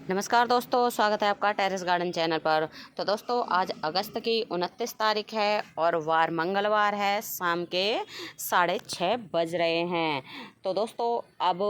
नमस्कार दोस्तों, स्वागत है आपका टेरेस गार्डन चैनल पर। तो दोस्तों आज अगस्त की 29 तारीख है और वार मंगलवार है। शाम के 6:30 बज रहे हैं। तो दोस्तों अब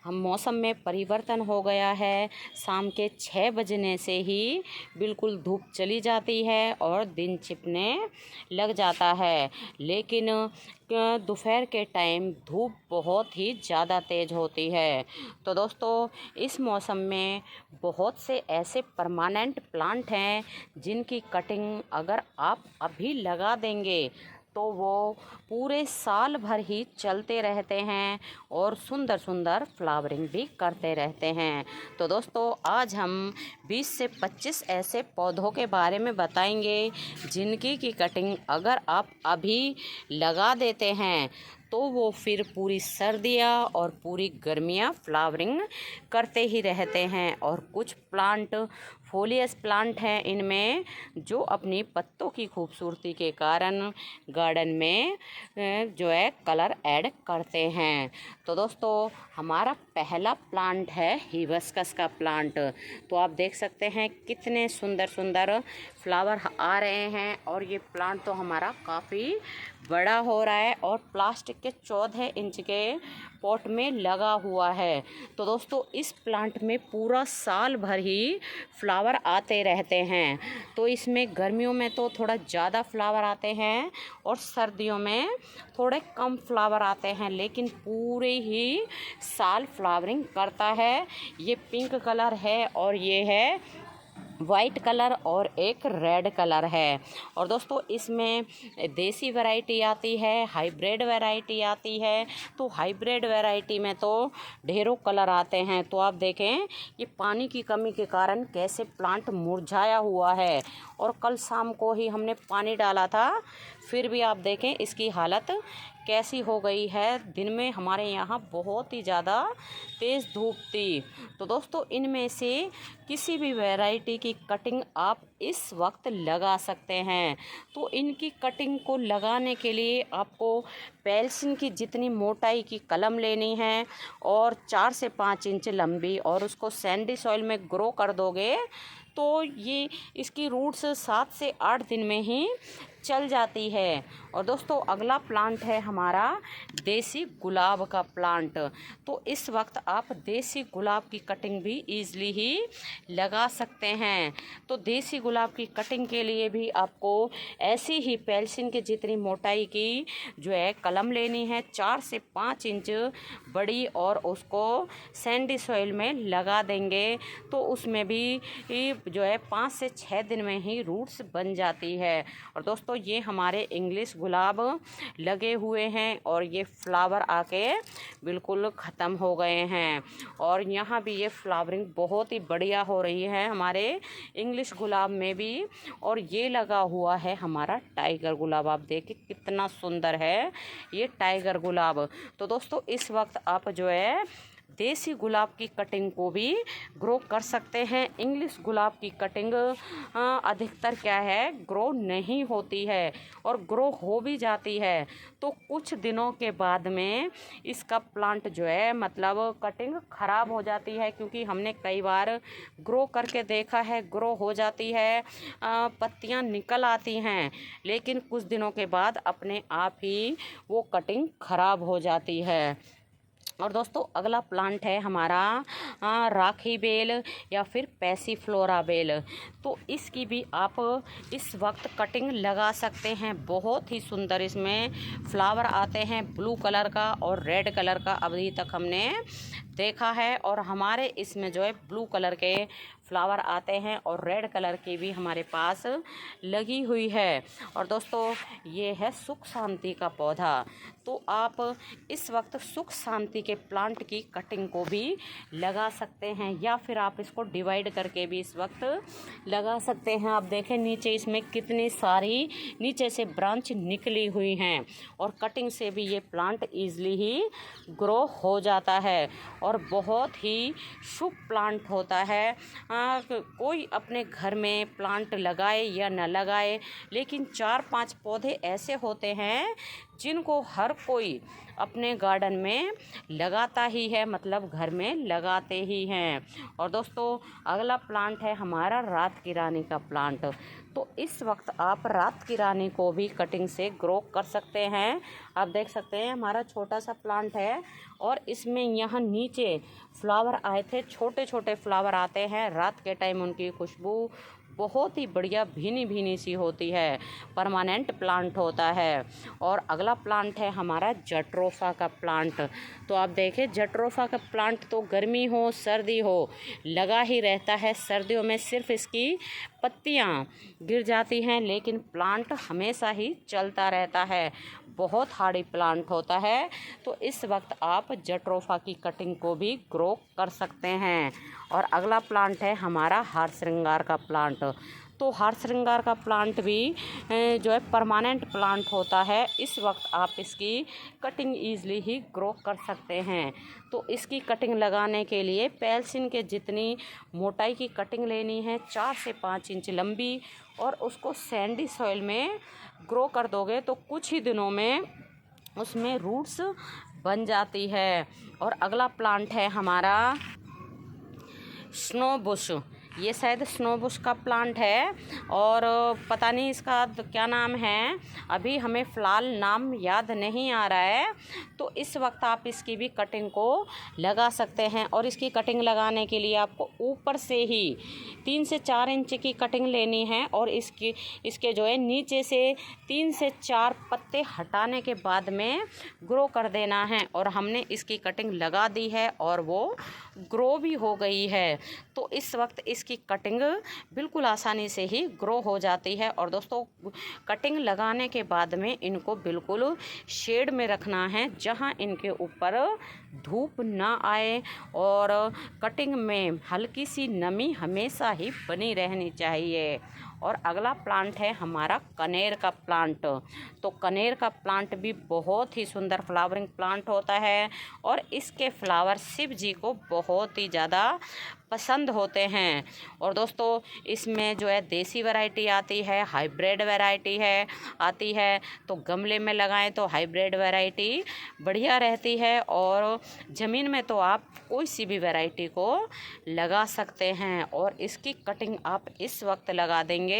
हम मौसम में परिवर्तन हो गया है। शाम के 6 बजने से ही बिल्कुल धूप चली जाती है और दिन छिपने लग जाता है। लेकिन दोपहर के टाइम धूप बहुत ही ज़्यादा तेज़ होती है। तो दोस्तों इस मौसम में बहुत से ऐसे परमानेंट प्लांट हैं जिनकी कटिंग अगर आप अभी लगा देंगे तो वो पूरे साल भर ही चलते रहते हैं और सुंदर सुंदर फ्लावरिंग भी करते रहते हैं। तो दोस्तों आज हम 20 से 25 ऐसे पौधों के बारे में बताएंगे जिनकी की कटिंग अगर आप अभी लगा देते हैं तो वो फिर पूरी सर्दियाँ और पूरी गर्मियाँ फ्लावरिंग करते ही रहते हैं। और कुछ प्लांट फोलियस प्लांट हैं इनमें जो अपनी पत्तों की खूबसूरती के कारण गार्डन में जो है कलर ऐड करते हैं। तो दोस्तों हमारा पहला प्लांट है हिबिस्कस का प्लांट। तो आप देख सकते हैं कितने सुंदर सुंदर फ्लावर आ रहे हैं और ये प्लांट तो हमारा काफ़ी बड़ा हो रहा है और प्लास्टिक के 14 इंच के पॉट में लगा हुआ है। तो दोस्तों इस प्लांट में पूरा साल भर ही फ्लावर आते रहते हैं। तो इसमें गर्मियों में तो थोड़ा ज़्यादा फ्लावर आते हैं और सर्दियों में थोड़े कम फ्लावर आते हैं, लेकिन पूरे ही साल फ्लावरिंग करता है। ये पिंक कलर है और ये है वाइट कलर और एक रेड कलर है। और दोस्तों इसमें देसी वैरायटी आती है, हाइब्रिड वैरायटी आती है। तो हाइब्रिड वैरायटी में तो ढेरों कलर आते हैं। तो आप देखें ये पानी की कमी के कारण कैसे प्लांट मुरझाया हुआ है और कल शाम को ही हमने पानी डाला था, फिर भी आप देखें इसकी हालत कैसी हो गई है। दिन में हमारे यहाँ बहुत ही ज़्यादा तेज़ धूप थी। तो दोस्तों इनमें से किसी भी वैरायटी की कटिंग आप इस वक्त लगा सकते हैं। तो इनकी कटिंग को लगाने के लिए आपको पेल्सिन की जितनी मोटाई की कलम लेनी है और 4 से 5 इंच लंबी, और उसको सैंडी सॉइल में ग्रो कर दोगे तो ये इसकी रूट्स 7 से 8 दिन में ही चल जाती है। और दोस्तों अगला प्लांट है हमारा देसी गुलाब का प्लांट। तो इस वक्त आप देसी गुलाब की कटिंग भी ईज़िली ही लगा सकते हैं। तो देसी गुलाब की कटिंग के लिए भी आपको ऐसी ही पेल्सिन के जितनी मोटाई की जो है कलम लेनी है, 4 से 5 इंच बड़ी, और उसको सैंडी सॉइल में लगा देंगे तो उसमें भी जो है 5 से 6 दिन में ही रूट्स बन जाती है। और दोस्तों ये हमारे इंग्लिश गुलाब लगे हुए हैं और ये फ्लावर आके बिल्कुल ख़त्म हो गए हैं और यहाँ भी ये फ्लावरिंग बहुत ही बढ़िया हो रही है हमारे इंग्लिश गुलाब में भी। और ये लगा हुआ है हमारा टाइगर गुलाब। आप देखिए कितना सुंदर है ये टाइगर गुलाब। तो दोस्तों इस वक्त आप जो है देसी गुलाब की कटिंग को भी ग्रो कर सकते हैं। इंग्लिश गुलाब की कटिंग अधिकतर क्या है ग्रो नहीं होती है, और ग्रो हो भी जाती है तो कुछ दिनों के बाद में इसका प्लांट जो है मतलब कटिंग ख़राब हो जाती है। क्योंकि हमने कई बार ग्रो करके देखा है, ग्रो हो जाती है, पत्तियां निकल आती हैं, लेकिन कुछ दिनों के बाद अपने आप ही वो कटिंग ख़राब हो जाती है। और दोस्तों अगला प्लांट है हमारा राखी बेल या फिर पैसीफ्लोरा बेल। तो इसकी भी आप इस वक्त कटिंग लगा सकते हैं। बहुत ही सुंदर इसमें फ्लावर आते हैं, ब्लू कलर का और रेड कलर का अभी तक हमने देखा है। और हमारे इसमें जो है ब्लू कलर के फ्लावर आते हैं और रेड कलर की भी हमारे पास लगी हुई है। और दोस्तों ये है सुख शांति का पौधा। तो आप इस वक्त सुख शांति के प्लांट की कटिंग को भी लगा सकते हैं या फिर आप इसको डिवाइड करके भी इस वक्त लगा सकते हैं। आप देखें नीचे इसमें कितनी सारी नीचे से ब्रांच निकली हुई हैं और कटिंग से भी ये प्लांट ईजिली ही ग्रो हो जाता है और बहुत ही शुभ प्लांट होता है। कोई अपने घर में प्लांट लगाए या न लगाए, लेकिन 4-5 पौधे ऐसे होते हैं जिनको हर कोई अपने गार्डन में लगाता ही है, मतलब घर में लगाते ही हैं। और दोस्तों अगला प्लांट है हमारा रात की रानी का प्लांट। तो इस वक्त आप रात की रानी को भी कटिंग से ग्रो कर सकते हैं। आप देख सकते हैं हमारा छोटा सा प्लांट है और इसमें यहाँ नीचे फ्लावर आए थे, छोटे छोटे फ्लावर आते हैं। रात के टाइम उनकी खुशबू बहुत ही बढ़िया भीनी भीनी सी होती है, परमानेंट प्लांट होता है। और अगला प्लांट है हमारा जट्रोफा का प्लांट। तो आप देखें जट्रोफा का प्लांट तो गर्मी हो सर्दी हो लगा ही रहता है। सर्दियों में सिर्फ इसकी पत्तियां गिर जाती हैं, लेकिन प्लांट हमेशा ही चलता रहता है, बहुत हार्डी प्लांट होता है। तो इस वक्त आप जट्रोफा की कटिंग को भी ग्रो कर सकते हैं। और अगला प्लांट है हमारा हार श्रृंगार का प्लांट। तो हार श्रृंगार का प्लांट भी जो है परमानेंट प्लांट होता है। इस वक्त आप इसकी कटिंग ईज़िली ही ग्रो कर सकते हैं। तो इसकी कटिंग लगाने के लिए पेल्सिन के जितनी मोटाई की कटिंग लेनी है, 4 से 5 इंच लंबी, और उसको सैंडी सॉइल में ग्रो कर दोगे तो कुछ ही दिनों में उसमें रूट्स बन जाती है। और अगला प्लांट है हमारा स्नो बुश। ये शायद स्नो बुश का प्लांट है और पता नहीं इसका क्या नाम है, अभी हमें फ़िलहाल नाम याद नहीं आ रहा है। तो इस वक्त आप इसकी भी कटिंग को लगा सकते हैं। और इसकी कटिंग लगाने के लिए आपको ऊपर से ही 3 से 4 इंच की कटिंग लेनी है और इसके जो है नीचे से 3 से 4 पत्ते हटाने के बाद में ग्रो कर देना है। और हमने इसकी कटिंग लगा दी है और वो ग्रो भी हो गई है। तो इस वक्त इसकी कटिंग बिल्कुल आसानी से ही ग्रो हो जाती है। और दोस्तों कटिंग लगाने के बाद में इनको बिल्कुल शेड में रखना है, जहां इनके ऊपर धूप ना आए और कटिंग में हल्की सी नमी हमेशा ही बनी रहनी चाहिए। और अगला प्लांट है हमारा कनेर का प्लांट। तो कनेर का प्लांट भी बहुत ही सुंदर फ्लावरिंग प्लांट होता है और इसके फ्लावर शिव जी को बहुत ही ज़्यादा पसंद होते हैं। और दोस्तों इसमें जो है देसी वैरायटी आती है, हाइब्रिड वैरायटी है आती है। तो गमले में लगाएं तो हाइब्रिड वैरायटी बढ़िया रहती है, और ज़मीन में तो आप कोई सी भी वैरायटी को लगा सकते हैं। और इसकी कटिंग आप इस वक्त लगा देंगे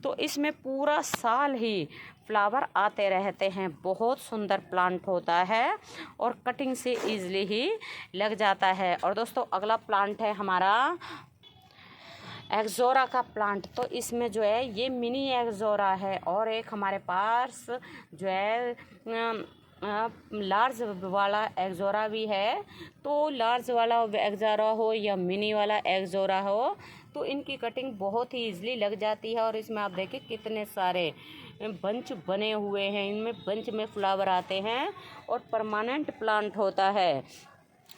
तो इसमें पूरा साल ही फ्लावर आते रहते हैं। बहुत सुंदर प्लांट होता है और कटिंग से ईज़िली ही लग जाता है। और दोस्तों अगला प्लांट है हमारा एक्सोरा का प्लांट। तो इसमें जो है ये मिनी एक्सोरा है और एक हमारे पास जो है लार्ज वाला एक्सोरा भी है। तो लार्ज वाला एक्सोरा हो या मिनी वाला एक्सोरा हो, तो इनकी कटिंग बहुत ही ईजिली लग जाती है। और इसमें आप देखें कितने सारे बंच बने हुए हैं, इनमें बंच में फ्लावर आते हैं और परमानेंट प्लांट होता है।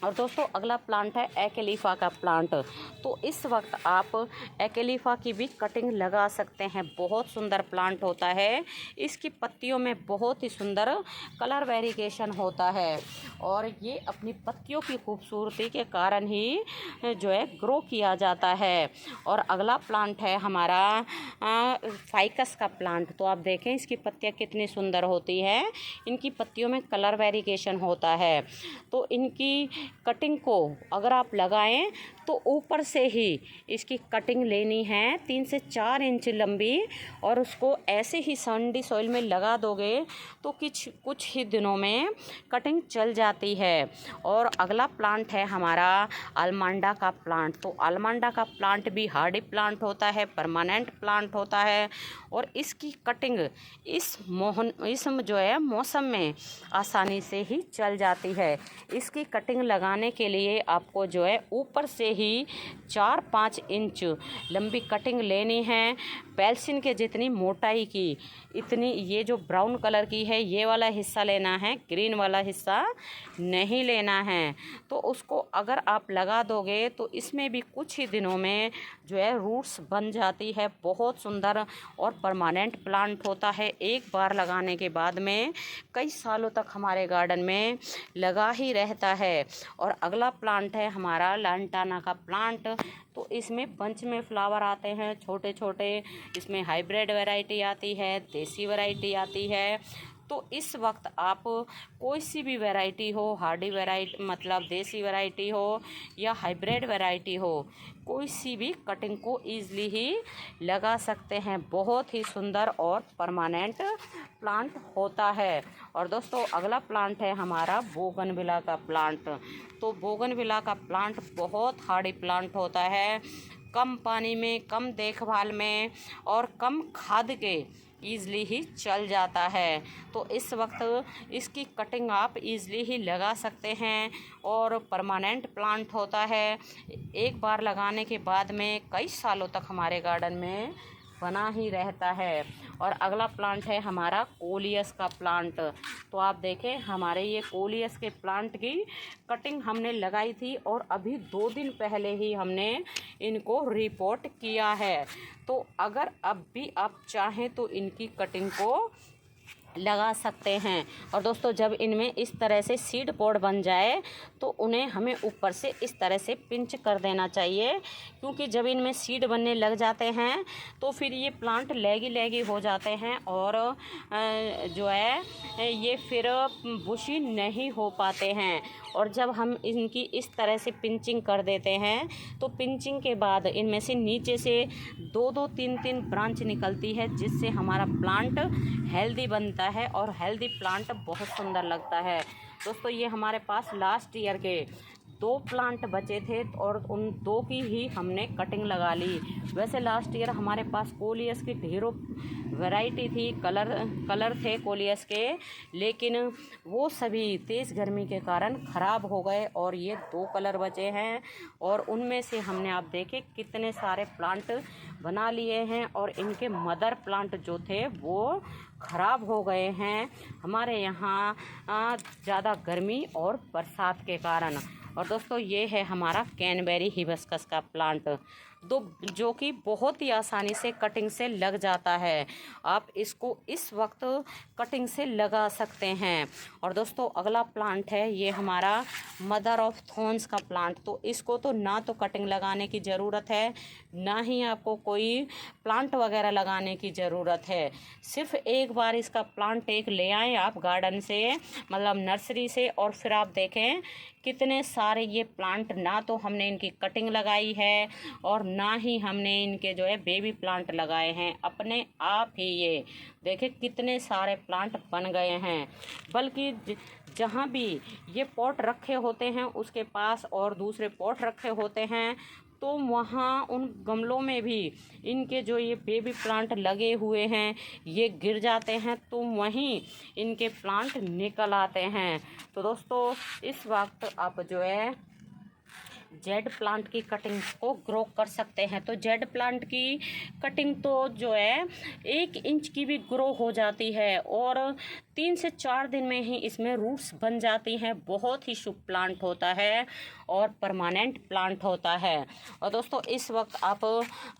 और दोस्तों अगला प्लांट है एकेलिफा का प्लांट। तो इस वक्त आप एकेलिफा की भी कटिंग लगा सकते हैं। बहुत सुंदर प्लांट होता है, इसकी पत्तियों में बहुत ही सुंदर कलर वेरिएशन होता है और ये अपनी पत्तियों की खूबसूरती के कारण ही जो है ग्रो किया जाता है। और अगला प्लांट है हमारा फाइकस का प्लांट। तो आप देखें इसकी पत्तियाँ कितनी सुंदर होती हैं, इनकी पत्तियों में कलर वेरिएशन होता है। तो इनकी कटिंग को अगर आप लगाएं तो ऊपर से ही इसकी कटिंग लेनी है 3 से 4 इंच लंबी, और उसको ऐसे ही सैंडी सॉइल में लगा दोगे तो कुछ ही दिनों में कटिंग चल जाती है। और अगला प्लांट है हमारा अलमांडा का प्लांट। तो अलमांडा का प्लांट भी हार्डी प्लांट होता है, परमानेंट प्लांट होता है और इसकी कटिंग इस जो है मौसम में आसानी से ही चल जाती है। इसकी कटिंग लगाने के लिए आपको जो है ऊपर से ही 4-5 इंच लंबी कटिंग लेनी है। पेल्सिन के जितनी मोटाई की इतनी, ये जो ब्राउन कलर की है ये वाला हिस्सा लेना है, ग्रीन वाला हिस्सा नहीं लेना है। तो उसको अगर आप लगा दोगे तो इसमें भी कुछ ही दिनों में जो है रूट्स बन जाती है। बहुत सुंदर और परमानेंट प्लांट होता है, एक बार लगाने के बाद में कई सालों तक हमारे गार्डन में लगा ही रहता है। और अगला प्लांट है हमारा लैंटाना का प्लांट। तो इसमें बंच में फ्लावर आते हैं छोटे छोटे, इसमें हाइब्रिड वैरायटी आती है, देसी वैरायटी आती है। तो इस वक्त आप कोई सी भी वैरायटी हो, हार्डी वैरायटी मतलब देसी वैरायटी हो या हाइब्रिड वैरायटी हो, कोई सी भी कटिंग को ईज़िली ही लगा सकते हैं। बहुत ही सुंदर और परमानेंट प्लांट होता है। और दोस्तों अगला प्लांट है हमारा बोगनविला का प्लांट। तो बोगनविला का प्लांट बहुत हार्डी प्लांट होता है, कम पानी में, कम देखभाल में और कम खाद के ईज़िली ही चल जाता है। तो इस वक्त इसकी कटिंग आप ईज़िली ही लगा सकते हैं और परमानेंट प्लांट होता है। एक बार लगाने के बाद में कई सालों तक हमारे गार्डन में बना ही रहता है। और अगला प्लांट है हमारा कोलियस का प्लांट। तो आप देखें हमारे ये कोलियस के प्लांट की कटिंग हमने लगाई थी और अभी 2 दिन पहले ही हमने इनको रिपोर्ट किया है। तो अगर अब भी आप चाहें तो इनकी कटिंग को लगा सकते हैं। और दोस्तों जब इनमें इस तरह से सीड पोड बन जाए तो उन्हें हमें ऊपर से इस तरह से पिंच कर देना चाहिए, क्योंकि जब इनमें सीड बनने लग जाते हैं तो फिर ये प्लांट लेगी हो जाते हैं और जो है ये फिर बुशी नहीं हो पाते हैं। और जब हम इनकी इस तरह से पिंचिंग कर देते हैं तो पिंचिंग के बाद इनमें से नीचे से 2-2, 3-3 ब्रांच निकलती है, जिससे हमारा प्लांट हेल्दी बनता है और हेल्दी प्लांट बहुत सुंदर लगता है। दोस्तों ये हमारे पास लास्ट ईयर के 2 प्लांट बचे थे और उन 2 की ही हमने कटिंग लगा ली। वैसे लास्ट ईयर हमारे पास कोलियस की ढेरों वैरायटी थी, कलर थे कोलियस के, लेकिन वो सभी तेज़ गर्मी के कारण ख़राब हो गए और ये 2 कलर बचे हैं। और उनमें से हमने आप देखे कितने सारे प्लांट बना लिए हैं और इनके मदर प्लांट जो थे वो ख़राब हो गए हैं हमारे यहाँ ज़्यादा गर्मी और बरसात के कारण। और दोस्तों ये है हमारा कैनबेरी हिबिस्कस का प्लांट, जो कि बहुत ही आसानी से कटिंग से लग जाता है। आप इसको इस वक्त कटिंग से लगा सकते हैं। और दोस्तों अगला प्लांट है ये हमारा मदर ऑफ थॉर्न्स का प्लांट। तो इसको तो ना तो कटिंग लगाने की ज़रूरत है, ना ही आपको कोई प्लांट वगैरह लगाने की ज़रूरत है। सिर्फ एक बार इसका प्लांट एक ले आएँ आप गार्डन से, मतलब नर्सरी से, और फिर आप देखें कितने सारे ये प्लांट, ना तो हमने इनकी कटिंग लगाई है और ना ही हमने इनके जो है बेबी प्लांट लगाए हैं, अपने आप ही ये देखें कितने सारे प्लांट बन गए हैं। बल्कि जहाँ भी ये पॉट रखे होते हैं उसके पास और दूसरे पॉट रखे होते हैं तो वहाँ उन गमलों में भी इनके जो ये बेबी प्लांट लगे हुए हैं ये गिर जाते हैं, तो वहीं इनके प्लांट निकल आते हैं। तो दोस्तों इस वक्त आप जो है जेड प्लांट की कटिंग को ग्रो कर सकते हैं। तो जेड प्लांट की कटिंग तो जो है 1 इंच की भी ग्रो हो जाती है और 3 से 4 दिन में ही इसमें रूट्स बन जाती हैं। बहुत ही शुभ प्लांट होता है और परमानेंट प्लांट होता है। और दोस्तों इस वक्त आप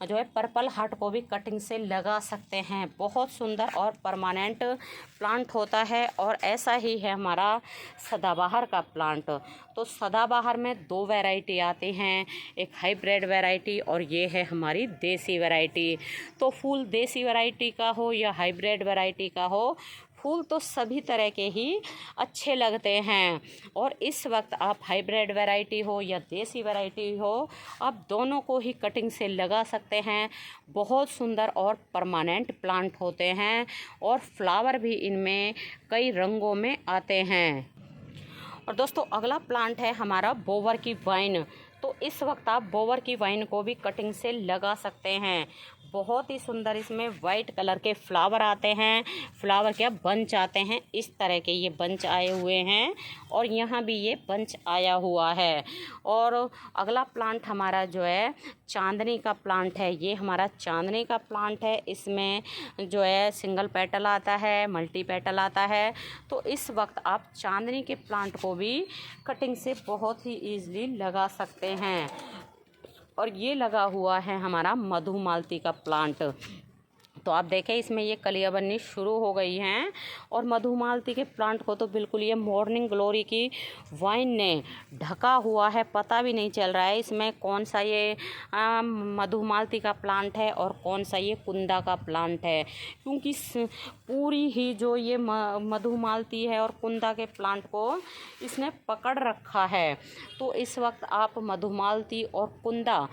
जो है पर्पल हार्ट को भी कटिंग से लगा सकते हैं। बहुत सुंदर और परमानेंट प्लांट होता है। और ऐसा ही है हमारा सदाबहार का प्लांट। तो सदाबहार में 2 वैरायटी आती हैं, एक हाइब्रिड वैरायटी और ये है हमारी देसी वैरायटी। तो फूल देसी वैरायटी का हो या हाइब्रिड वैरायटी का हो, फूल तो सभी तरह के ही अच्छे लगते हैं। और इस वक्त आप हाइब्रिड वैरायटी हो या देसी वैरायटी हो, आप दोनों को ही कटिंग से लगा सकते हैं। बहुत सुंदर और परमानेंट प्लांट होते हैं और फ्लावर भी इनमें कई रंगों में आते हैं। और दोस्तों अगला प्लांट है हमारा बोवर की वाइन। तो इस वक्त आप बोवर की वाइन को भी कटिंग से लगा सकते हैं। बहुत ही सुंदर इसमें वाइट कलर के फ्लावर आते हैं, फ्लावर क्या बंच आते हैं, इस तरह के ये बंच आए हुए हैं और यहाँ भी ये बंच आया हुआ है। और अगला प्लांट हमारा जो है चांदनी का प्लांट है। ये हमारा चांदनी का प्लांट है। इसमें जो है सिंगल पेटल आता है, मल्टी पेटल आता है। तो इस वक्त आप चांदनी के प्लांट को भी कटिंग से बहुत ही ईजिली लगा सकते हैं। और ये लगा हुआ है हमारा मधुमालती का प्लांट। तो आप देखें इसमें ये कलियां बननी शुरू हो गई हैं। और मधुमालती के प्लांट को तो बिल्कुल ये मॉर्निंग ग्लोरी की वाइन ने ढका हुआ है, पता भी नहीं चल रहा है इसमें कौन सा ये मधुमालती का प्लांट है और कौन सा ये कुंदा का प्लांट है, क्योंकि पूरी ही जो ये मधुमालती है और कुंदा के प्लांट को इसने पकड़ रखा है। तो इस वक्त आप मधुमालती और कुंदा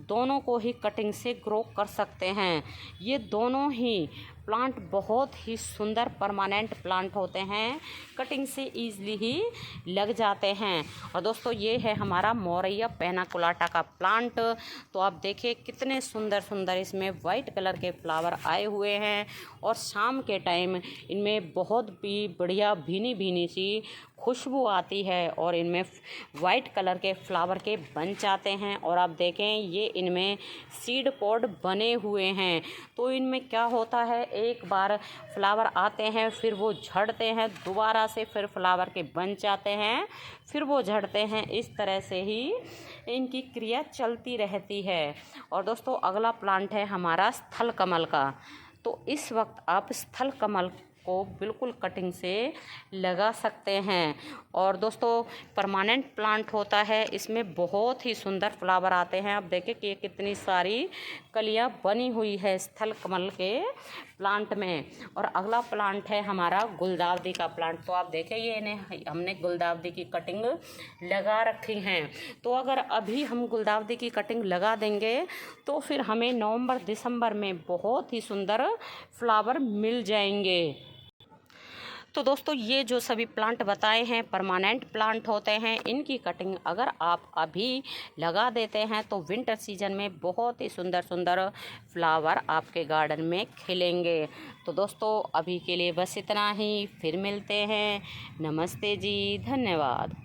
दोनों को ही कटिंग से ग्रो कर सकते हैं। ये दोनों ही प्लांट बहुत ही सुंदर परमानेंट प्लांट होते हैं, कटिंग से ईज़िली ही लग जाते हैं। और दोस्तों ये है हमारा मोरैया पेनाकोलाटा का प्लांट। तो आप देखिए कितने सुंदर सुंदर इसमें वाइट कलर के फ्लावर आए हुए हैं और शाम के टाइम इनमें बहुत भी बढ़िया भीनी भीनी सी खुशबू आती है और इनमें वाइट कलर के फ्लावर के बंच आते हैं। और आप देखें ये इनमें सीड पॉड बने हुए हैं। तो इनमें क्या होता है, एक बार फ्लावर आते हैं फिर वो झड़ते हैं, दोबारा से फिर फ्लावर के बंच आते हैं, फिर वो झड़ते हैं। इस तरह से ही इनकी क्रिया चलती रहती है। और दोस्तों अगला प्लांट है हमारा स्थल कमल का। तो इस वक्त आप स्थल कमल को बिल्कुल कटिंग से लगा सकते हैं। और दोस्तों परमानेंट प्लांट होता है, इसमें बहुत ही सुंदर फ्लावर आते हैं। आप देखें कि कितनी सारी कलियां बनी हुई है स्थल कमल के प्लांट में। और अगला प्लांट है हमारा गुलदावदी का प्लांट। तो आप देखें ये इन्हें हमने गुलदावदी की कटिंग लगा रखी हैं। तो अगर अभी हम गुलदावदी की कटिंग लगा देंगे तो फिर हमें नवंबर दिसंबर में बहुत ही सुंदर फ्लावर मिल जाएंगे। तो दोस्तों ये जो सभी प्लांट बताए हैं परमानेंट प्लांट होते हैं। इनकी कटिंग अगर आप अभी लगा देते हैं तो विंटर सीजन में बहुत ही सुंदर सुंदर फ्लावर आपके गार्डन में खिलेंगे। तो दोस्तों अभी के लिए बस इतना ही, फिर मिलते हैं। नमस्ते जी, धन्यवाद।